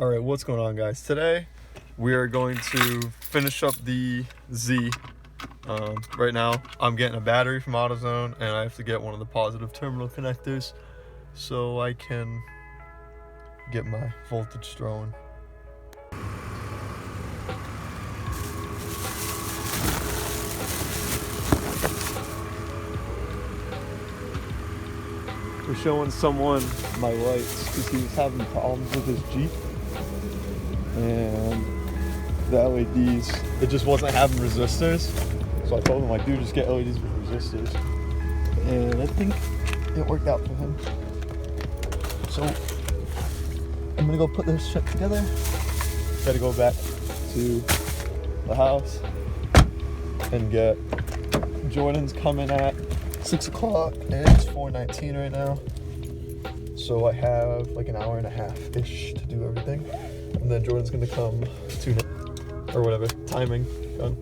Alright, what's going on, guys? Today we are going to finish up the Z. Right now I'm getting a battery from AutoZone and I have to get one of the positive terminal connectors so I can get my voltage thrown. We're showing someone my lights because he was having problems with his Jeep. And the LEDs, it just wasn't having resistors. So I told him, like, dude, just get LEDs with resistors. And I think it worked out for him. So I'm gonna go put this shit together. Gotta go back to the house and get Jordan's coming at 6 o'clock and it's 4:19 right now. So I have like an hour and a half-ish to do everything. And then Jordan's gonna come tune it or whatever, timing done.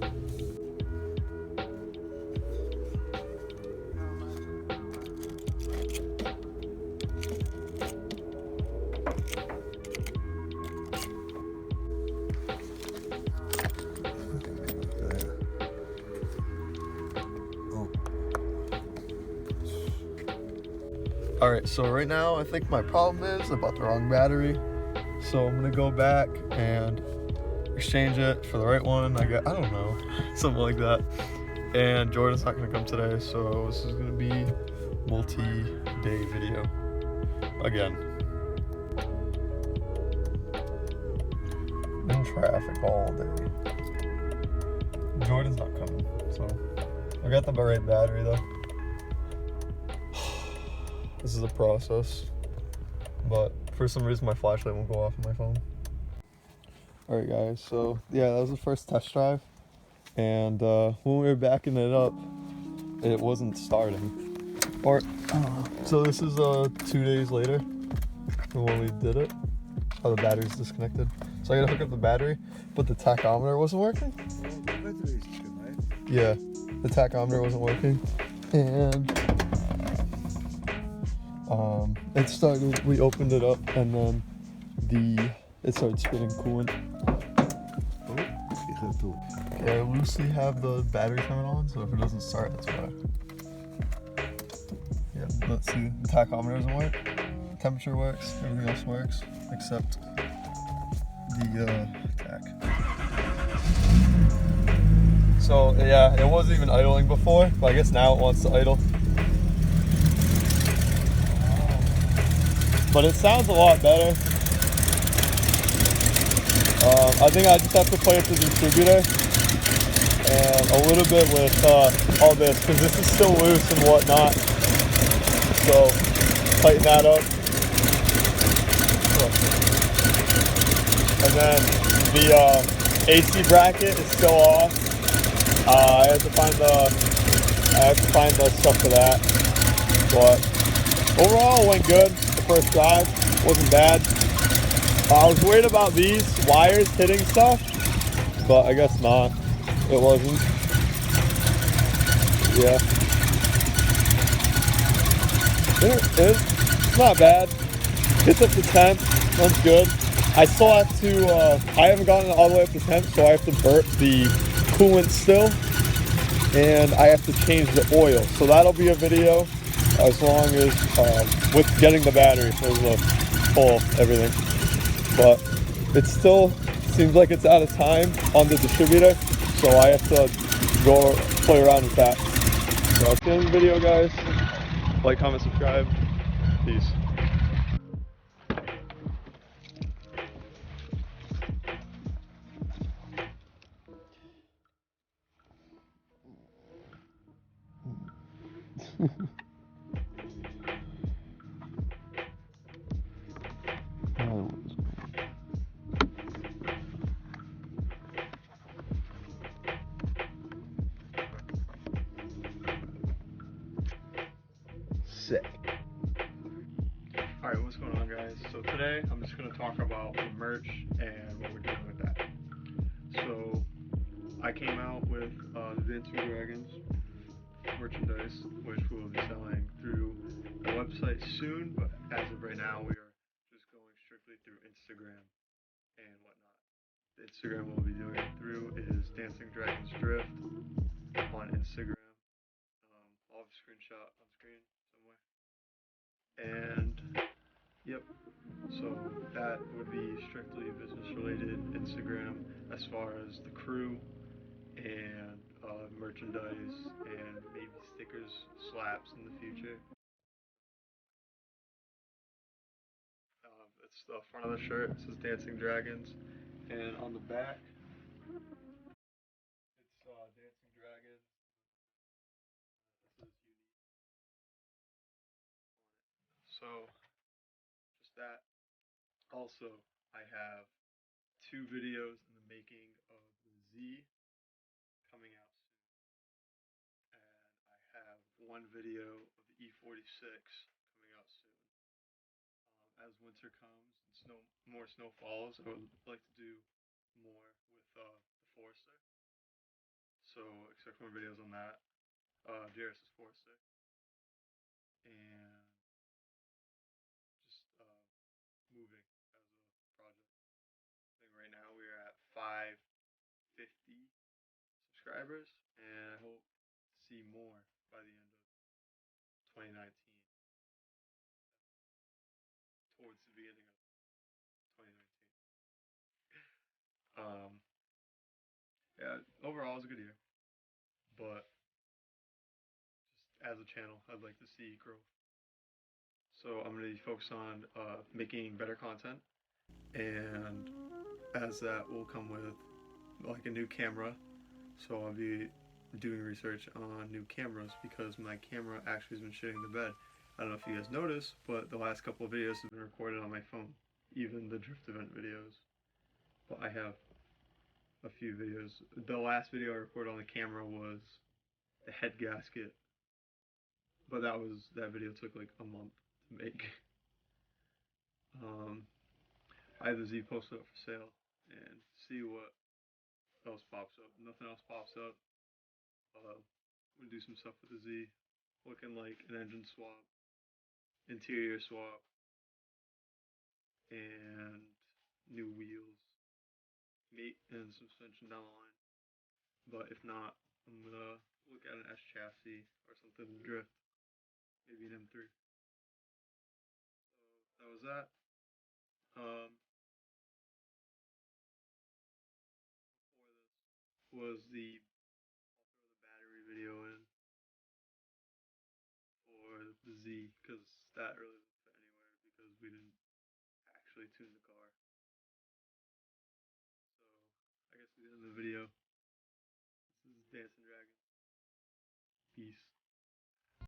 Alright, so right now I think my problem is I bought the wrong battery. So I'm gonna go back and exchange it for the right one. I don't know, something like that. And Jordan's not gonna come today, so this is gonna be multi-day video again. In traffic all day. Jordan's not coming, so I got the right battery though. This is a process, but for some reason my flashlight won't go off on my phone. Alright guys, so yeah, that was the first test drive, and when we were backing it up, it wasn't starting. So this is 2 days later from when we did it. Oh, the battery's disconnected. So I gotta hook up the battery, but the tachometer wasn't working. Yeah, the tachometer wasn't working, and it started, we opened it up, and then it started spitting coolant. Okay, I loosely have the battery coming on, so if it doesn't start, that's why. Yeah, let's see, the tachometer doesn't work, temperature works, everything else works, except the tach. So yeah, it wasn't even idling before, but I guess now it wants to idle. But it sounds a lot better. I think I just have to play with the distributor and a little bit with all this, because this is still loose and whatnot. So tighten that up. And then the AC bracket is still off. I have to find the stuff for that. But overall, it went good. First drive wasn't bad. I was worried about these wires hitting stuff, but I guess not. It wasn't. Yeah. It's not bad. Gets up to temp. Runs good. I still have to, I haven't gotten all the way up to temp, so I have to burp the coolant still. And I have to change the oil. So that'll be a video as long as, with getting the battery for the pull everything. But it still seems like it's out of time on the distributor, so I have to go play around with that. So that's the end of the video, guys. Like, comment, subscribe. Peace. Sick. Alright, what's going on, guys? So today I'm just going to talk about the merch and what we're doing with that. So I came out with the Dance for Dragons merchandise, which we will be selling through the website soon, but as of right now we are just going strictly through Instagram. and whatnot. The Instagram we'll be doing it through is Dancing Dragons Drift on Instagram. I'll have a screenshot on screen somewhere. And yep, so that would be strictly business related Instagram as far as the crew and merchandise and maybe stickers, slaps in the future. It's the front of the shirt. It says Dancing Dragons, and on the back, it's Dancing Dragons. It says Unique on it. So just that. Also, I have 2 videos in the making of the Z coming out soon, and I have 1 video of the E46 coming out soon. As winter comes and more snow falls, I would like to do more with the Forester. So expect more videos on that. JRS is Forester, and just moving as a project. I think right now we are at 550 subscribers, and I hope to see more by the end of 2019, towards the beginning of 2019. Yeah, overall it was a good year, but just as a channel, I'd like to see growth. So I'm going to focus on making better content, and as that will come with like a new camera. So I'll be doing research on new cameras because my camera actually has been shitting the bed. I don't know if you guys noticed, but the last couple of videos have been recorded on my phone, even the drift event videos. But I have a few videos. The last video I recorded on the camera was the head gasket, but that video took like a month to make. I have the Z posted up for sale and see what else pops up. Nothing else pops up. I'm gonna do some stuff with the Z, looking like an engine swap, interior swap, and new wheels, mate, and suspension down the line. But if not, I'm gonna look at an S chassis or something to drift, maybe an M3. So that was that. Before this was I'll throw the battery video in for the Z because that really didn't fit anywhere because we didn't actually tune the car. So I guess we did in the video. This is Dancing Dragon. Peace.